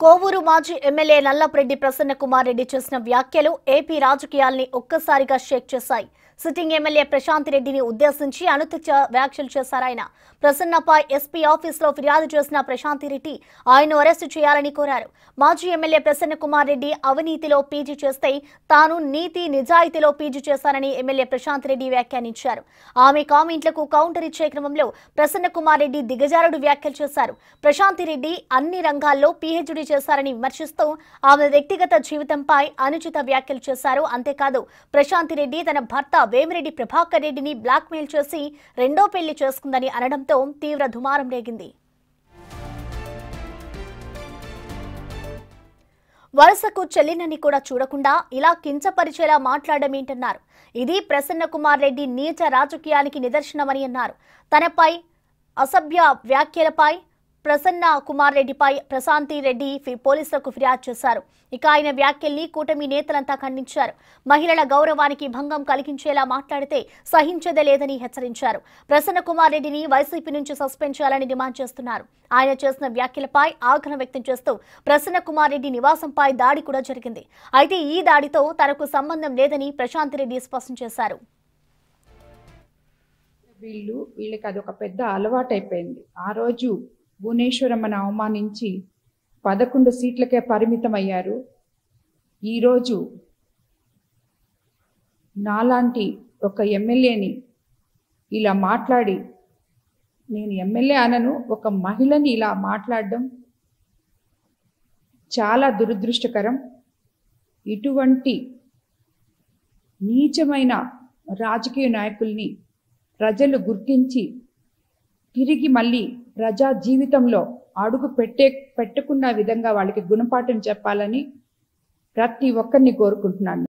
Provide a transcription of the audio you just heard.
కోవూరు మాజీ ఎమ్మెల్యే నల్లపురెడ్డి ప్రసన్న కుమార్ రెడ్డి చేసిన వ్యాఖ్యలు ఏపీ రాజకీయాల్ని ఒక్కసారిగా షేక్ చేశాయి. సిట్టింగ్ ఎమ్మెల్యే ప్రశాంత్ రెడ్డిని ఉద్దేశించి అనుచిత వ్యాఖ్యలు చేశారాయన. ప్రసన్నపై ఎస్పీ ఆఫీసులో ఫిర్యాదు చేసిన ప్రశాంత్ రెడ్డి ఆయన్ను అరెస్టు చేయాలని కోరారు. మాజీ ఎమ్మెల్యే ప్రసన్న కుమార్ రెడ్డి అవినీతిలో పీజీ చేస్తే తాను నీతి నిజాయితీలో పీజీ చేశానని ఎమ్మెల్యే ప్రశాంత్ రెడ్డి వ్యాఖ్యానించారు. ఆమె కామెంట్లకు కౌంటర్ ఇచ్చే క్రమంలో ప్రసన్న కుమార్ రెడ్డి దిగజారుడు వ్యాఖ్యలు చేశారు. ప్రశాంత్ రెడ్డి అన్ని రంగాల్లో పీహెచ్డీ చేశారని విమర్శిస్తూ ఆమె వ్యక్తిగత జీవితంపై అనుచిత వ్యాఖ్యలు చేశారు. అంతేకాదు ప్రశాంత్ రెడ్డి తన భర్త వేమిరెడ్డి ప్రభాకర్ రెడ్డిని బ్లాక్మెయిల్ చేసి రెండో పెళ్లి చేసుకుందని అనడంతో తీవ్ర దుమారం రేగింది. వరుసకు చెల్లినని కూడా చూడకుండా ఇలా కించపరిచేలా మాట్లాడమేంటన్నారు. ఇది ప్రసన్న కుమార్ రెడ్డి నీచ రాజకీయానికి నిదర్శనమని అన్నారు. తనపై అసభ్య వ్యాఖ్యలపై ప్రసన్న కుమార్ రెడ్డిపై ప్రశాంతి రెడ్డి పోలీసులకు ఫిర్యాదు చేశారు. ఇక ఆయన వ్యాఖ్యల్ని కూటమి నేతలంతా ఖండించారు. మహిళల గౌరవానికి భంగం కలిగించేలా మాట్లాడితే సహించేదే లేదని హెచ్చరించారు. ప్రసన్న కుమార్ రెడ్డిని వైసీపీ నుంచి సస్పెండ్ చేయాలని డిమాండ్ చేస్తున్నారు. ఆయన చేసిన వ్యాఖ్యలపై ఆగ్రహం వ్యక్తం చేస్తూ ప్రసన్న కుమార్ రెడ్డి నివాసంపై దాడి కూడా జరిగింది. అయితే ఈ దాడితో తనకు సంబంధం లేదని ప్రశాంత్ రెడ్డి స్పష్టం చేశారు. వీళ్ళకి అదొక పెద్ద అలవాటైపోయింది. ఆ రోజు భువనేశ్వరమ్మను అవమానించి 11 సీట్లకే పరిమితం అయ్యారు. ఈరోజు నాలాంటి ఒక ఎమ్మెల్యేని ఇలా మాట్లాడి, నేను ఎమ్మెల్యే అనను, ఒక మహిళని ఇలా మాట్లాడడం చాలా దురదృష్టకరం. ఇటువంటి నీచమైన రాజకీయ నాయకుల్ని ప్రజలు గుర్తించి తిరిగి మళ్ళీ ప్రజా జీవితంలో అడుగు పెట్టకున్న విధంగా వాళ్ళకి గుణపాఠం చెప్పాలని ప్రతి ఒక్కరిని కోరుకుంటున్నాను.